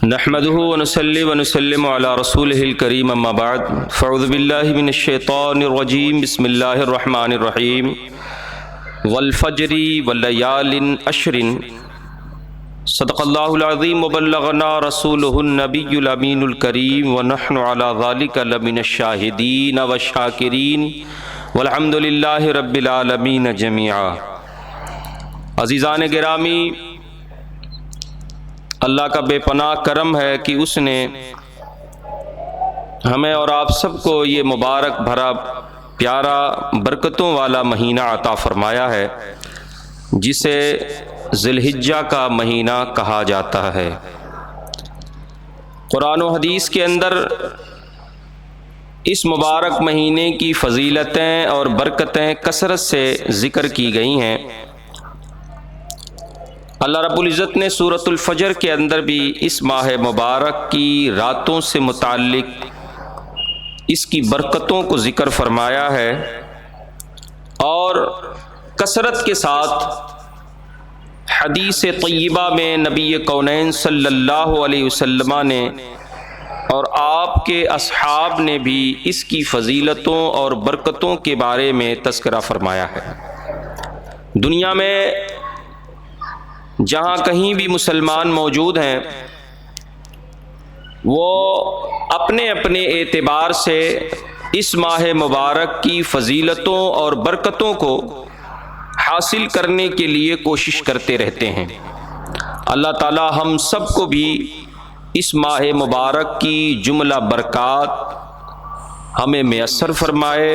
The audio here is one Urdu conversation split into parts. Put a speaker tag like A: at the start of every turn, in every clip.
A: نحمده ونصلي ونسلم على رسوله الكريم اما بعد فاعوذ بالله من الشيطان الرجيم بسم الله الرحمن الرحيم والفجر والليال عشر صدق الله العظيم وبلغنا رسوله النبي الأمين الكريم ونحن على ذلك لمن الشاهدين والشاكرين والحمد لله رب العالمين جميعا۔ عزیزان گرامی، اللہ کا بے پناہ کرم ہے کہ اس نے ہمیں اور آپ سب کو یہ مبارک بھرا پیارا برکتوں والا مہینہ عطا فرمایا ہے جسے ذی الحجہ کا مہینہ کہا جاتا ہے۔ قرآن و حدیث کے اندر اس مبارک مہینے کی فضیلتیں اور برکتیں کثرت سے ذکر کی گئی ہیں۔ اللہ رب العزت نے سورۃ الفجر کے اندر بھی اس ماہ مبارک کی راتوں سے متعلق اس کی برکتوں کو ذکر فرمایا ہے، اور کثرت کے ساتھ حدیث طیبہ میں نبی کونین صلی اللہ علیہ وسلم نے اور آپ کے اصحاب نے بھی اس کی فضیلتوں اور برکتوں کے بارے میں تذکرہ فرمایا ہے۔ دنیا میں جہاں کہیں بھی مسلمان موجود ہیں، وہ اپنے اپنے اعتبار سے اس ماہ مبارک کی فضیلتوں اور برکتوں کو حاصل کرنے کے لیے کوشش کرتے رہتے ہیں۔ اللہ تعالی ہم سب کو بھی اس ماہ مبارک کی جملہ برکات ہمیں میسر فرمائے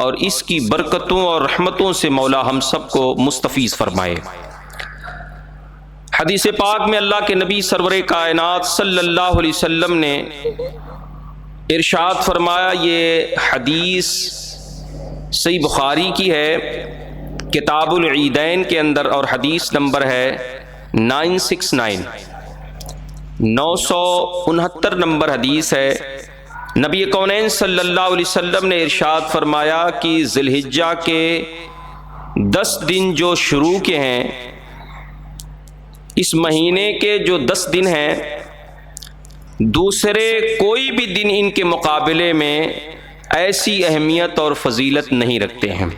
A: اور اس کی برکتوں اور رحمتوں سے مولا ہم سب کو مستفیض فرمائے۔ حدیث پاک میں اللہ کے نبی سرور کائنات صلی اللہ علیہ وسلم نے ارشاد فرمایا، یہ حدیث صحیح بخاری کی ہے، کتاب العیدین کے اندر، اور حدیث نمبر ہے 969 969 نمبر حدیث ہے۔ نبی کونین صلی اللہ علیہ وسلم نے ارشاد فرمایا کہ ذی الحجہ کے 10 دن جو شروع کے ہیں، اس مہینے کے جو 10 دن ہیں، دوسرے کوئی بھی دن ان کے مقابلے میں ایسی اہمیت اور فضیلت نہیں رکھتے ہیں۔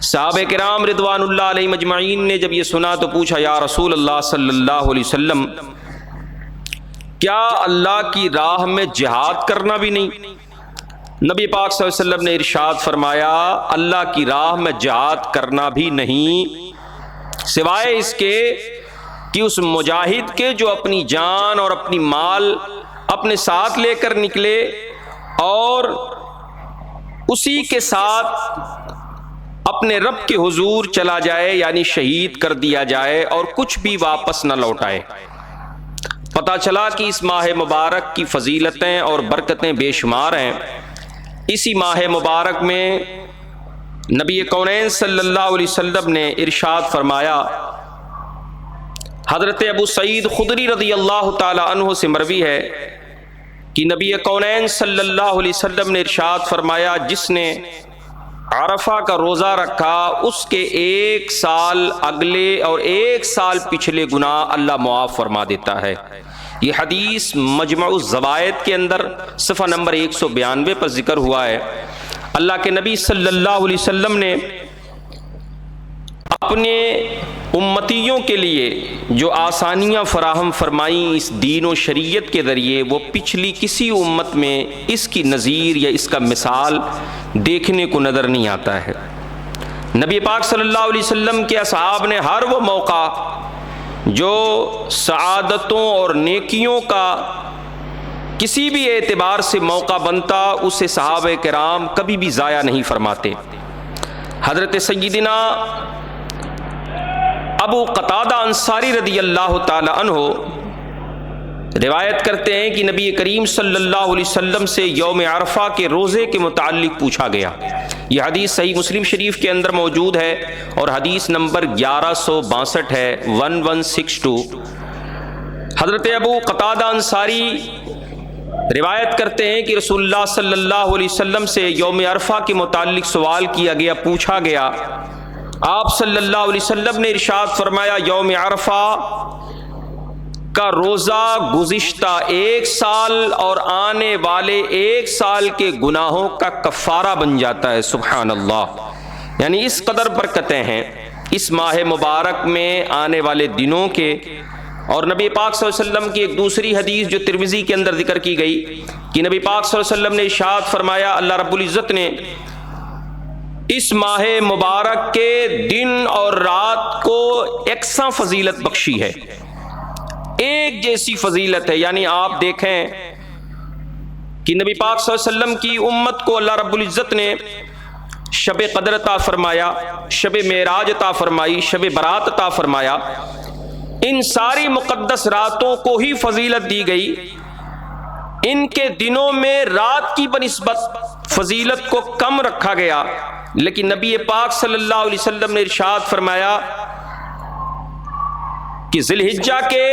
A: صحابہ کرام رضوان اللہ علیہ مجمعین نے جب یہ سنا تو پوچھا، یا رسول اللہ صلی اللہ علیہ وسلم، کیا اللہ کی راہ میں جہاد کرنا بھی نہیں؟ نبی پاک صلی اللہ علیہ وسلم نے ارشاد فرمایا، اللہ کی راہ میں جہاد کرنا بھی نہیں، سوائے اس کے کہ اس مجاہد کے جو اپنی جان اور اپنی مال اپنے ساتھ لے کر نکلے اور اسی کے ساتھ اپنے رب کے حضور چلا جائے، یعنی شہید کر دیا جائے اور کچھ بھی واپس نہ لوٹائے۔ پتہ چلا کہ اس ماہ مبارک کی فضیلتیں اور برکتیں بے شمار ہیں۔ اسی ماہ مبارک میں نبی کونین صلی اللہ علیہ وسلم نے ارشاد فرمایا، حضرت ابو سعید خدری رضی اللہ تعالی عنہ سے مروی ہے کہ نبی کونین صلی اللہ علیہ وسلم نے ارشاد فرمایا، جس نے عرفہ کا روزہ رکھا اس کے 1 سال اگلے اور 1 سال پچھلے گناہ اللہ معاف فرما دیتا ہے۔ یہ حدیث مجمع الزوائد کے اندر صفحہ نمبر 192 پر ذکر ہوا ہے۔ اللہ کے نبی صلی اللہ علیہ وسلم نے اپنے امتیوں کے لیے جو آسانیاں فراہم فرمائیں اس دین و شریعت کے ذریعے، وہ پچھلی کسی امت میں اس کی نظیر یا اس کا مثال دیکھنے کو نظر نہیں آتا ہے۔ نبی پاک صلی اللہ علیہ وسلم کے اصحاب نے ہر وہ موقع جو سعادتوں اور نیکیوں کا کسی بھی اعتبار سے موقع بنتا، اسے صحابہ کرام کبھی بھی ضائع نہیں فرماتے۔ حضرت سیدنا ابو قتادہ انصاری رضی اللہ تعالی عنہ روایت کرتے ہیں کہ نبی کریم صلی اللہ علیہ وسلم سے یوم عرفہ کے روزے کے متعلق پوچھا گیا۔ یہ حدیث صحیح مسلم شریف کے اندر موجود ہے اور حدیث نمبر 1162 ہے، 1162۔ حضرت ابو قتادہ انصاری روایت کرتے ہیں کہ رسول اللہ صلی اللہ علیہ وسلم سے یوم عرفہ کے متعلق سوال کیا گیا، پوچھا گیا۔ آپ صلی اللہ علیہ وسلم نے ارشاد فرمایا، یوم عرفہ کا روزہ گزشتہ 1 سال اور آنے والے 1 سال کے گناہوں کا کفارہ بن جاتا ہے۔ سبحان اللہ، یعنی اس قدر برکتیں ہیں اس ماہ مبارک میں آنے والے دنوں کے۔ اور نبی پاک صلی اللہ علیہ وسلم کی ایک دوسری حدیث جو ترمذی کے اندر ذکر کی گئی کہ نبی پاک صلی اللہ علیہ وسلم نے ارشاد فرمایا، اللہ رب العزت نے اس ماہ مبارک کے دن اور رات کو یکساں فضیلت بخشی ہے، ایک جیسی فضیلت ہے۔ یعنی آپ دیکھیں کہ نبی پاک صلی اللہ علیہ وسلم کی امت کو اللہ رب العزت نے شب قدر عطا فرمایا، شب معراج عطا فرمائی، شب برات عطا فرمایا، ان ساری مقدس راتوں کو ہی فضیلت دی گئی۔ ان کے دنوں میں رات کی بنسبت فضیلت کو کم رکھا گیا، لیکن نبی پاک صلی اللہ علیہ وسلم نے ارشاد فرمایا کہ ذی الحجہ کے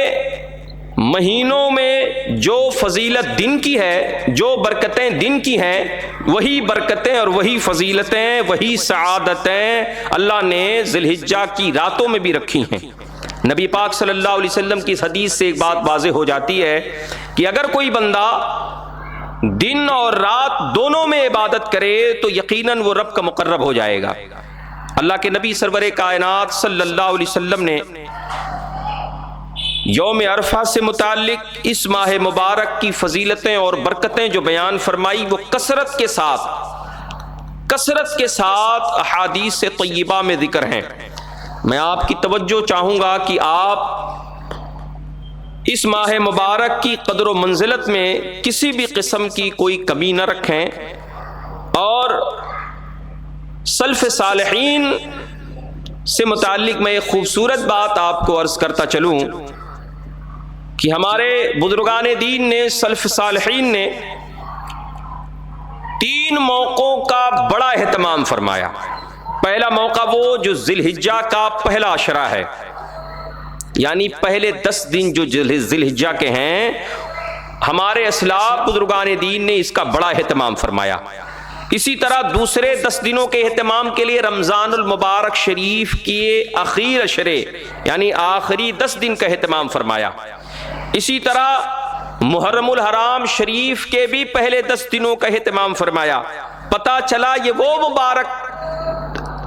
A: مہینوں میں جو فضیلت دن کی ہے، جو برکتیں دن کی ہیں، وہی برکتیں اور وہی فضیلتیں، وہی سعادتیں اللہ نے ذی الحجہ کی راتوں میں بھی رکھی ہیں۔ نبی پاک صلی اللہ علیہ وسلم کی اس حدیث سے ایک بات واضح ہو جاتی ہے کہ اگر کوئی بندہ دن اور رات دونوں میں عبادت کرے تو یقیناً وہ رب کا مقرب ہو جائے گا۔ اللہ کے نبی سرور کائنات صلی اللہ علیہ وسلم نے یوم عرفہ سے متعلق اس ماہ مبارک کی فضیلتیں اور برکتیں جو بیان فرمائی وہ کثرت کے ساتھ احادیث طیبہ میں ذکر ہیں۔ میں آپ کی توجہ چاہوں گا کہ آپ اس ماہ مبارک کی قدر و منزلت میں کسی بھی قسم کی کوئی کمی نہ رکھیں، اور سلف صالحین سے متعلق میں ایک خوبصورت بات آپ کو عرض کرتا چلوں کہ ہمارے بزرگان دین نے، سلف صالحین نے 3 موقعوں کا بڑا اہتمام فرمایا۔ پہلا موقع وہ جو ذی الحجہ کا پہلا عشرہ ہے، یعنی پہلے 10 دن جو ذی الحجہ کے ہیں، ہمارے اسلاف بزرگان دین نے اس کا بڑا اہتمام فرمایا۔ اسی طرح دوسرے 10 دنوں کے اہتمام کے لیے رمضان المبارک شریف کے اخیر عشرے یعنی آخری 10 دن کا اہتمام فرمایا۔ اسی طرح محرم الحرام شریف کے بھی پہلے 10 دنوں کا اہتمام فرمایا۔ پتہ چلا یہ وہ مبارک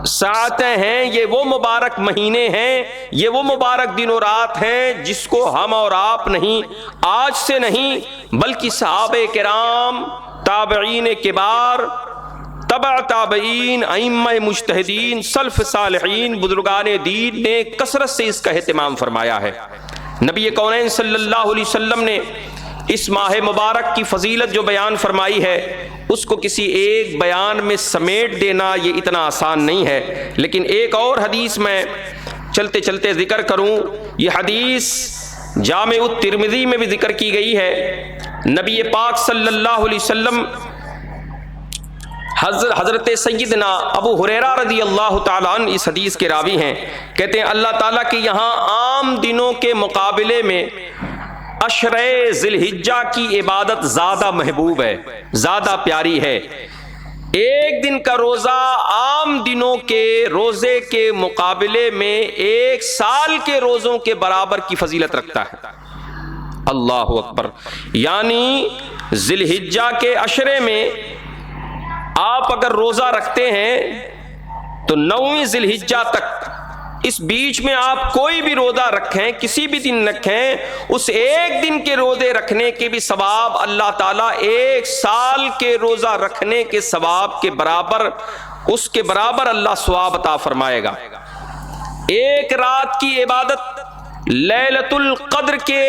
A: ساعتیں ہیں، یہ وہ مبارک مہینے ہیں، یہ وہ مبارک دن و رات ہیں جس کو ہم اور آپ نہیں، آج سے نہیں، بلکہ صحابہ کرام، تابعین کبار، تبع تابعین، ائمہ مجتہدین، سلف صالحین، بزرگان دین نے کثرت سے اس کا اہتمام فرمایا ہے۔ نبی کونین صلی اللہ علیہ وسلم نے اس ماہ مبارک کی فضیلت جو بیان فرمائی ہے اس کو کسی ایک بیان میں سمیٹ دینا یہ اتنا آسان نہیں ہے، لیکن ایک اور حدیث میں چلتے چلتے ذکر کروں۔ یہ حدیث جامع الترمذی میں بھی ذکر کی گئی ہے۔ نبی پاک صلی اللہ علیہ وسلم حضرت سیدنا ابو ہریرہ رضی اللہ تعالیٰ عنہ اس حدیث کے راوی ہیں، کہتے ہیں اللہ تعالیٰ کے یہاں عام دنوں کے مقابلے میں عشرہ ذی الحجہ کی عبادت زیادہ محبوب ہے، زیادہ پیاری ہے۔ ایک دن کا روزہ عام دنوں کے روزے کے مقابلے میں 1 سال کے روزوں کے برابر کی فضیلت رکھتا ہے۔ اللہ اکبر! یعنی ذی الحجہ کے عشرے میں آپ اگر روزہ رکھتے ہیں تو 9ویں ذی الحجہ تک، اس بیچ میں آپ کوئی بھی روزہ رکھیں، کسی بھی دن رکھیں، اس ایک دن کے روزے رکھنے کے بھی ثواب اللہ تعالیٰ 1 سال کے روزہ رکھنے کے ثواب کے برابر، اس کے برابر اللہ ثواب عطا فرمائے گا۔ ایک رات کی عبادت لیلۃ القدر کے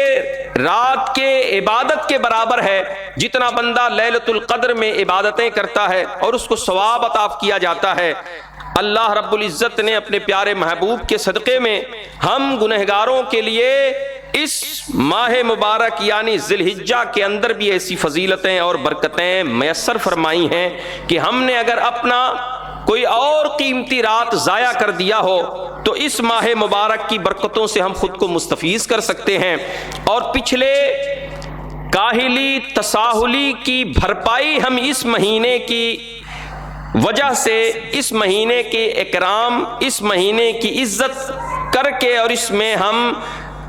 A: رات کے عبادت کے برابر ہے، جتنا بندہ لیلۃ القدر میں عبادتیں کرتا ہے اور اس کو ثواب عطا کیا جاتا ہے۔ اللہ رب العزت نے اپنے پیارے محبوب کے صدقے میں ہم گنہگاروں کے لیے اس ماہ مبارک یعنی ذی الحجہ کے اندر بھی ایسی فضیلتیں اور برکتیں میسر فرمائی ہیں کہ ہم نے اگر اپنا کوئی اور قیمتی رات ضائع کر دیا ہو تو اس ماہ مبارک کی برکتوں سے ہم خود کو مستفیض کر سکتے ہیں، اور پچھلے کاہلی تساہلی کی بھرپائی ہم اس مہینے کی وجہ سے، اس مہینے کے اکرام، اس مہینے کی عزت کر کے، اور اس میں ہم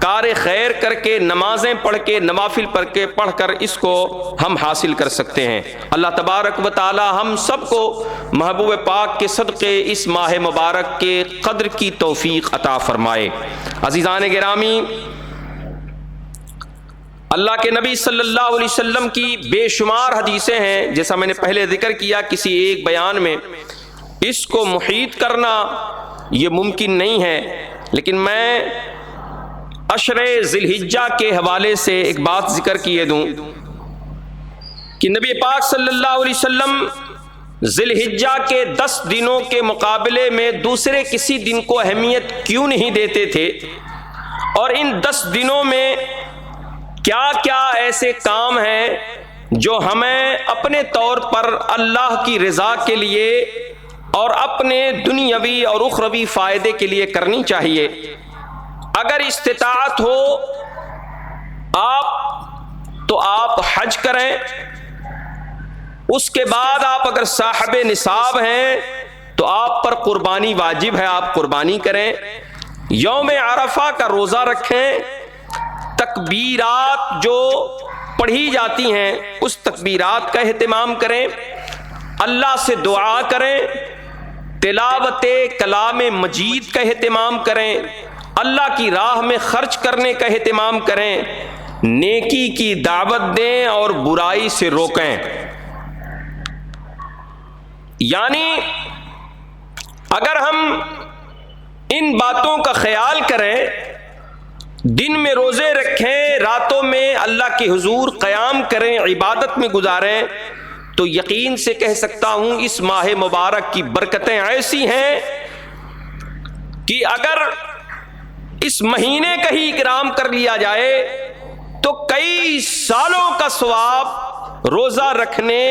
A: کار خیر کر کے، نمازیں پڑھ کے، نوافل پڑھ کر اس کو ہم حاصل کر سکتے ہیں۔ اللہ تبارک و تعالی ہم سب کو محبوب پاک کے صدقے اس ماہ مبارک کے قدر کی توفیق عطا فرمائے۔ عزیزان گرامی، اللہ کے نبی صلی اللہ علیہ وسلم کی بے شمار حدیثیں ہیں، جیسا میں نے پہلے ذکر کیا، کسی ایک بیان میں اس کو محیط کرنا یہ ممکن نہیں ہے، لیکن میں عشر ذی الحجہ کے حوالے سے ایک بات ذکر کیے دوں کہ نبی پاک صلی اللہ علیہ وسلم ذی الحجہ کے 10 دنوں کے مقابلے میں دوسرے کسی دن کو اہمیت کیوں نہیں دیتے تھے، اور ان 10 دنوں میں کیا کیا ایسے کام ہیں جو ہمیں اپنے طور پر اللہ کی رضا کے لیے اور اپنے دنیاوی اور اخروی فائدے کے لیے کرنی چاہیے۔ اگر استطاعت ہو آپ حج کریں، اس کے بعد آپ اگر صاحب نصاب ہیں تو آپ پر قربانی واجب ہے، آپ قربانی کریں۔ یوم عرفہ کا روزہ رکھیں، تکبیرات جو پڑھی جاتی ہیں اس تکبیرات کا اہتمام کریں، اللہ سے دعا کریں، تلاوت کلام مجید کا اہتمام کریں، اللہ کی راہ میں خرچ کرنے کا اہتمام کریں، نیکی کی دعوت دیں اور برائی سے روکیں۔ یعنی اگر ہم ان باتوں کا خیال کریں، دن میں روزے رکھیں، راتوں میں اللہ کے حضور قیام کریں، عبادت میں گزاریں، تو یقین سے کہہ سکتا ہوں اس ماہ مبارک کی برکتیں ایسی ہیں کہ اگر اس مہینے کا ہی اکرام کر لیا جائے تو کئی سالوں کا ثواب روزہ رکھنے،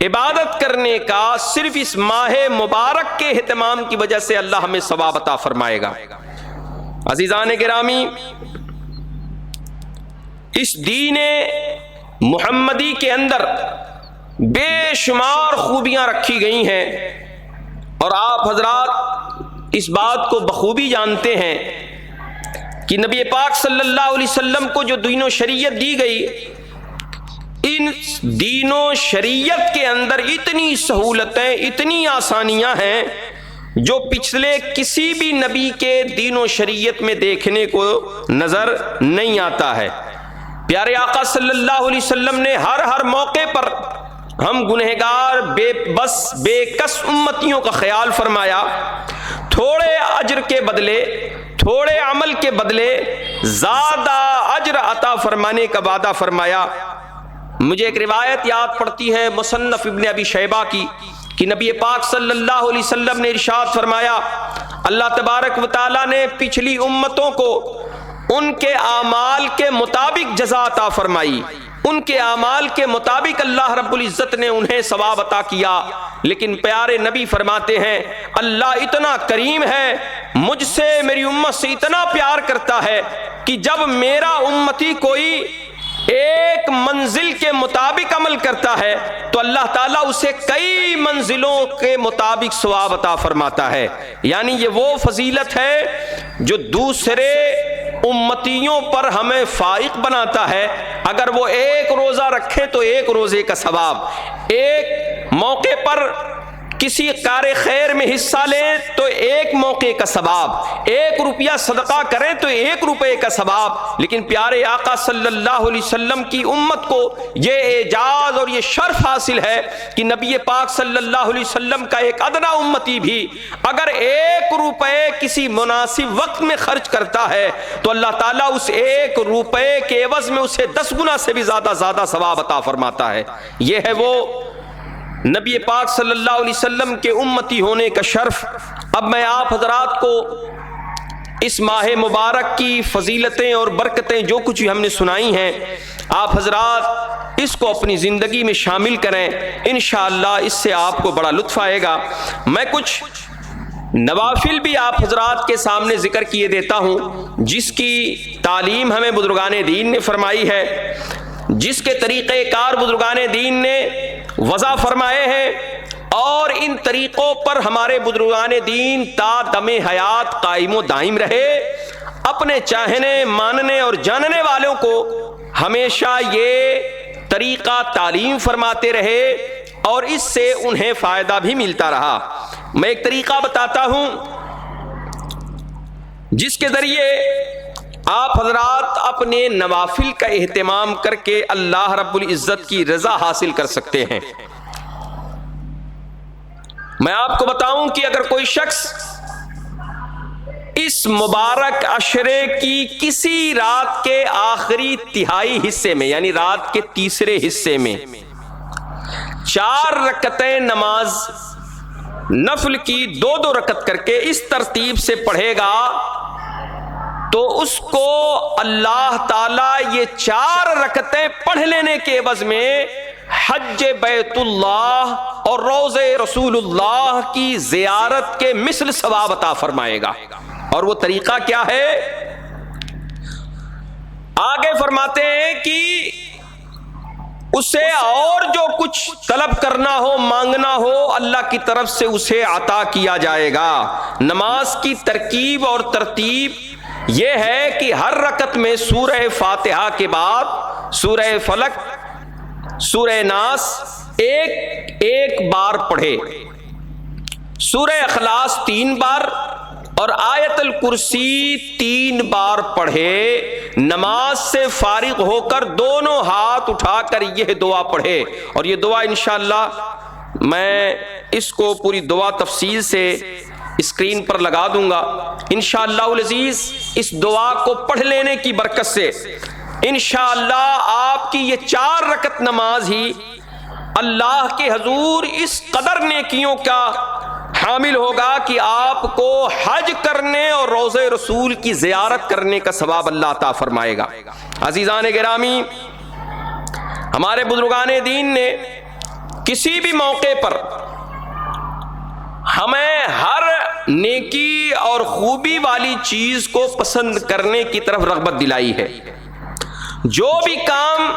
A: عبادت کرنے کا صرف اس ماہ مبارک کے اہتمام کی وجہ سے اللہ ہمیں ثواب عطا فرمائے گا۔ عزیزان گرامی، اس دین محمدی کے اندر بے شمار خوبیاں رکھی گئی ہیں، اور آپ حضرات اس بات کو بخوبی جانتے ہیں کہ نبی پاک صلی اللہ علیہ وسلم کو جو دین و شریعت دی گئی، ان دین و شریعت کے اندر اتنی سہولتیں، اتنی آسانیاں ہیں جو پچھلے کسی بھی نبی کے دین و شریعت میں دیکھنے کو نظر نہیں آتا ہے۔ پیارے آقا صلی اللہ علیہ وسلم نے ہر موقع پر ہم گنہگار، بے بس، بے کس امتیوں کا خیال فرمایا، تھوڑے اجر کے بدلے، تھوڑے عمل کے بدلے زیادہ اجر عطا فرمانے کا وعدہ فرمایا۔ مجھے ایک روایت یاد پڑتی ہے مصنف ابن ابی شیبہ کی کہ نبی پاک صلی اللہ علیہ وسلم نے ارشاد فرمایا، اللہ تبارک و تعالیٰ نے پچھلی امتوں کو ان کے اعمال کے مطابق جزا عطا فرمائی، ان کے اعمال کے مطابق اللہ رب العزت نے انہیں ثواب عطا کیا، لیکن پیارے نبی فرماتے ہیں اللہ اتنا کریم ہے، مجھ سے، میری امت سے اتنا پیار کرتا ہے کہ جب میرا امتی کوئی ایک منزل کے مطابق عمل کرتا ہے تو اللہ تعالیٰ اسے کئی منزلوں کے مطابق ثواب عطا فرماتا ہے۔ یعنی یہ وہ فضیلت ہے جو دوسرے امتیوں پر ہمیں فائق بناتا ہے۔ اگر وہ ایک روزہ رکھے تو ایک روزے کا ثواب، ایک موقع پر کسی کار خیر میں حصہ لیں تو ایک موقع کا ثواب، 1 روپیہ صدقہ کریں تو 1 روپے کا ثواب۔ لیکن پیارے آقا صلی اللہ علیہ وسلم کی امت کو یہ اعجاز اور یہ شرف حاصل ہے کہ نبی پاک صلی اللہ علیہ وسلم کا ایک ادنا امتی بھی اگر 1 روپے کسی مناسب وقت میں خرچ کرتا ہے تو اللہ تعالیٰ اس 1 روپے کے عوض میں اسے 10 گنا سے بھی زیادہ ثواب عطا فرماتا ہے۔ یہ ہے وہ نبی پاک صلی اللہ علیہ وسلم کے امتی ہونے کا شرف۔ اب میں آپ حضرات کو اس ماہ مبارک کی فضیلتیں اور برکتیں جو کچھ ہم نے سنائی ہیں، آپ حضرات اس کو اپنی زندگی میں شامل کریں، انشاءاللہ اس سے آپ کو بڑا لطف آئے گا۔ میں کچھ نوافل بھی آپ حضرات کے سامنے ذکر کیے دیتا ہوں جس کی تعلیم ہمیں بزرگان دین نے فرمائی ہے، جس کے طریقہ کار بزرگان دین نے وضع فرمائے ہیں، اور ان طریقوں پر ہمارے بزرگان دین تا دم حیات قائم و دائم رہے۔ اپنے چاہنے ماننے اور جاننے والوں کو ہمیشہ یہ طریقہ تعلیم فرماتے رہے اور اس سے انہیں فائدہ بھی ملتا رہا۔ میں ایک طریقہ بتاتا ہوں جس کے ذریعے آپ حضرات اپنے نوافل کا اہتمام کر کے اللہ رب العزت کی رضا حاصل کر سکتے ہیں۔ میں آپ کو بتاؤں کہ اگر کوئی شخص اس مبارک عشرے کی کسی رات کے آخری تہائی حصے میں، یعنی رات کے تیسرے حصے میں 4 رکعتیں نماز نفل کی 2 رکعت کر کے اس ترتیب سے پڑھے گا تو اس کو اللہ تعالی یہ 4 رکعتیں پڑھ لینے کے عوض میں حج بیت اللہ اور روضہ رسول اللہ کی زیارت کے مثل ثواب عطا فرمائے گا۔ اور وہ طریقہ کیا ہے؟ آگے فرماتے ہیں کہ اسے اور جو کچھ طلب کرنا ہو مانگنا ہو اللہ کی طرف سے اسے عطا کیا جائے گا۔ نماز کی ترکیب اور ترتیب یہ ہے کہ ہر رکعت میں سورہ فاتحہ کے بعد سورہ فلق، سورہ ناس ایک بار پڑھے، سورہ اخلاص 3 بار اور آیت الکرسی 3 بار پڑھے۔ نماز سے فارغ ہو کر دونوں ہاتھ اٹھا کر یہ دعا پڑھے، اور یہ دعا انشاءاللہ میں اس کو پوری دعا تفصیل سے اسکرین پر لگا دوں گا انشاءاللہ العزیز۔ اس دعا کو پڑھ لینے کی برکت سے انشاءاللہ آپ کی یہ 4 رکعت نماز ہی اللہ کے حضور اس قدر نیکیوں کا حامل ہوگا کہ آپ کو حج کرنے اور روضہ رسول کی زیارت کرنے کا ثواب اللہ عطا فرمائے گا۔ عزیزان گرامی، ہمارے بزرگان دین نے کسی بھی موقع پر ہمیں ہر نیکی اور خوبی والی چیز کو پسند کرنے کی طرف رغبت دلائی ہے۔ جو بھی کام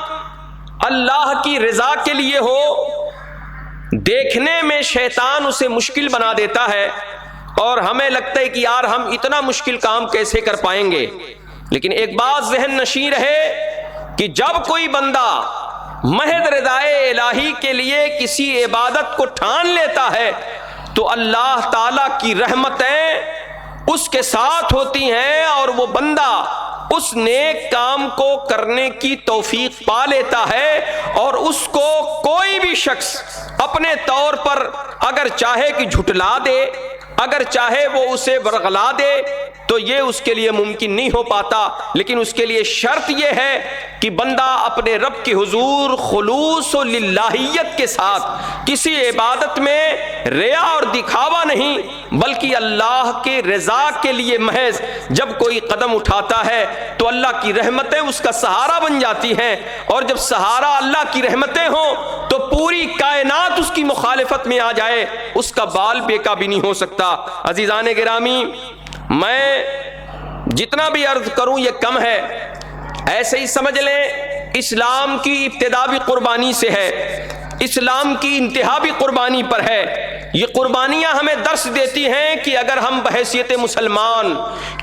A: اللہ کی رضا کے لیے ہو، دیکھنے میں شیطان اسے مشکل بنا دیتا ہے اور ہمیں لگتا ہے کہ یار ہم اتنا مشکل کام کیسے کر پائیں گے، لیکن ایک بات ذہن نشین رہے کہ جب کوئی بندہ محض رضائے الہی کے لیے کسی عبادت کو ٹھان لیتا ہے تو اللہ تعالی کی رحمتیں اس کے ساتھ ہوتی ہیں اور وہ بندہ اس نیک کام کو کرنے کی توفیق پا لیتا ہے، اور اس کو کوئی بھی شخص اپنے طور پر اگر چاہے کہ جھٹلا دے، اگر چاہے وہ اسے برگلا دے تو یہ اس کے لیے ممکن نہیں ہو پاتا، لیکن اس کے لیے شرط یہ ہے کہ بندہ اپنے رب کے حضور خلوص و للہیت کے ساتھ کسی عبادت میں ریا اور دکھاوا نہیں بلکہ اللہ کے رضا کے لیے محض جب کوئی قدم اٹھاتا ہے تو اللہ کی رحمتیں اس کا سہارا بن جاتی ہیں، اور جب سہارا اللہ کی رحمتیں ہوں تو پوری کائنات اس کی مخالفت میں آ جائے، اس کا بال بیکا بھی نہیں ہو سکتا۔ عزیزان گرامی، میں جتنا بھی عرض کروں یہ کم ہے، ایسے ہی سمجھ لیں اسلام کی ابتدا بھی قربانی سے ہے، اسلام کی انتہا بھی قربانی پر ہے۔ یہ قربانیاں ہمیں درس دیتی ہیں کہ اگر ہم بحیثیت مسلمان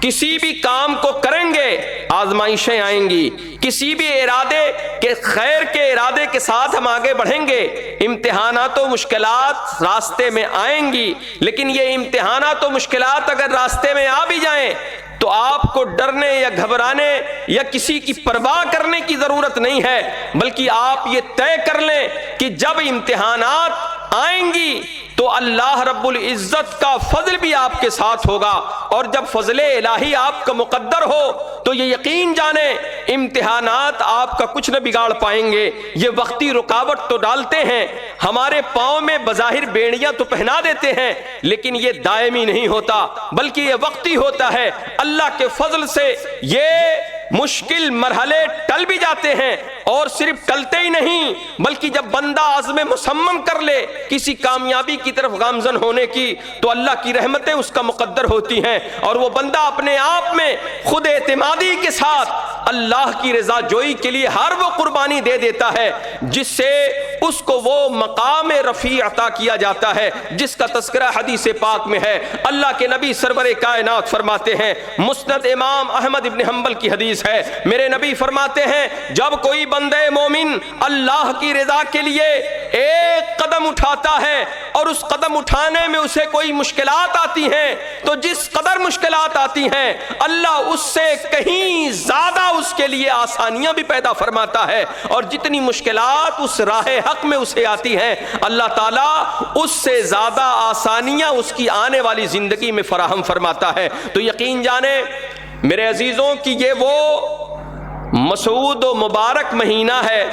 A: کسی بھی کام کو کریں گے آزمائشیں آئیں گی، کسی بھی ارادے کے خیر کے ارادے کے ساتھ ہم آگے بڑھیں گے امتحانات و مشکلات راستے میں آئیں گی، لیکن یہ امتحانات و مشکلات اگر راستے میں آ بھی جائیں تو آپ کو ڈرنے یا گھبرانے یا کسی کی پرواہ کرنے کی ضرورت نہیں ہے، بلکہ آپ یہ طے کر لیں کہ جب امتحانات آئیں گی تو اللہ رب العزت کا فضل بھی آپ کے ساتھ ہوگا، اور جب فضل الہی آپ کا مقدر ہو تو یہ یقین جانیں امتحانات آپ کا کچھ نہ بگاڑ پائیں گے۔ یہ وقتی رکاوٹ تو ڈالتے ہیں، ہمارے پاؤں میں بظاہر بیڑیاں تو پہنا دیتے ہیں، لیکن یہ دائمی نہیں ہوتا بلکہ یہ وقتی ہوتا ہے۔ اللہ کے فضل سے یہ مشکل مرحلے ٹل بھی جاتے ہیں، اور صرف ٹلتے ہی نہیں بلکہ جب بندہ عزم مصمم کر لے کسی کامیابی کی طرف گامزن ہونے کی تو اللہ کی رحمتیں اس کا مقدر ہوتی ہیں، اور وہ بندہ اپنے آپ میں خود اعتمادی کے ساتھ اللہ کی رضا جوئی کے لیے ہر وہ قربانی دے دیتا ہے جس سے اس کو وہ مقام رفیع عطا کیا جاتا ہے جس کا تذکرہ حدیث پاک میں ہے۔ اللہ کے نبی سرور کائنات فرماتے ہیں، مسند امام احمد ابن حنبل کی حدیث ہے، میرے نبی فرماتے ہیں جب کوئی بندے مومن اللہ کی رضا کے لیے ایک قدم اٹھاتا ہے اور اس قدم اٹھانے میں اسے کوئی مشکلات آتی ہیں تو جس قدر مشکلات آتی ہیں اللہ اس سے کہیں زیادہ اس کے لیے آسانیاں بھی پیدا فرماتا ہے، اور جتنی مشکلات اس راہ حق میں اسے آتی ہیں اللہ تعالیٰ اس سے زیادہ آسانیاں اس کی آنے والی زندگی میں فراہم فرماتا ہے۔ تو یقین جانیں میرے عزیزوں کہ یہ وہ مسعود و مبارک مہینہ ہے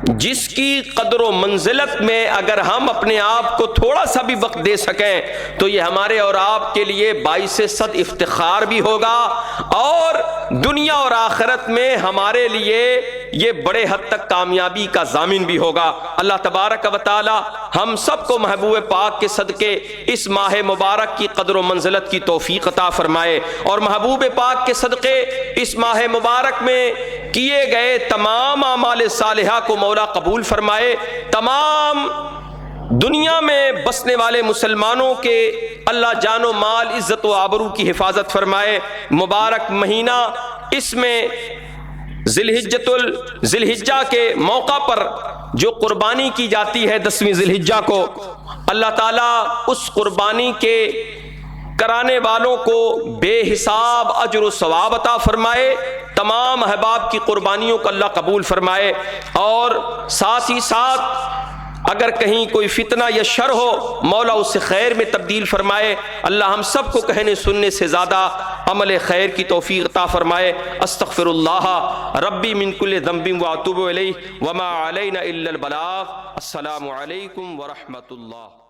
A: جس کی قدر و منزلت میں اگر ہم اپنے آپ کو تھوڑا سا بھی وقت دے سکیں تو یہ ہمارے اور آپ کے لیے باعث صد افتخار بھی ہوگا، اور دنیا اور آخرت میں ہمارے لیے یہ بڑے حد تک کامیابی کا ضامن بھی ہوگا۔ اللہ تبارک و تعالی ہم سب کو محبوب پاک کے صدقے اس ماہ مبارک کی قدر و منزلت کی توفیق عطا فرمائے، اور محبوب پاک کے صدقے اس ماہ مبارک میں کیے گئے تمام اعمال صالحہ کو مولا قبول فرمائے، تمام دنیا میں بسنے والے مسلمانوں کے اللہ جان و مال عزت و آبرو کی حفاظت فرمائے۔ مبارک مہینہ، اس میں ذی الحجہ کے موقع پر جو قربانی کی جاتی ہے 10ویں ذی الحجہ کو، اللہ تعالیٰ اس قربانی کے کرانے والوں کو بے حساب اجر و ثواب عطا فرمائے، تمام احباب کی قربانیوں کو اللہ قبول فرمائے، اور ساتھ ہی ساتھ اگر کہیں کوئی فتنہ یا شر ہو مولا اسے خیر میں تبدیل فرمائے۔ اللہ ہم سب کو کہنے سننے سے زیادہ عمل خیر کی توفیق عطا فرمائے۔ استغفر اللہ ربی من کل ذنب واتوب الیہ وما علینا الا البلاغ۔ السلام علیکم ورحمۃ اللہ۔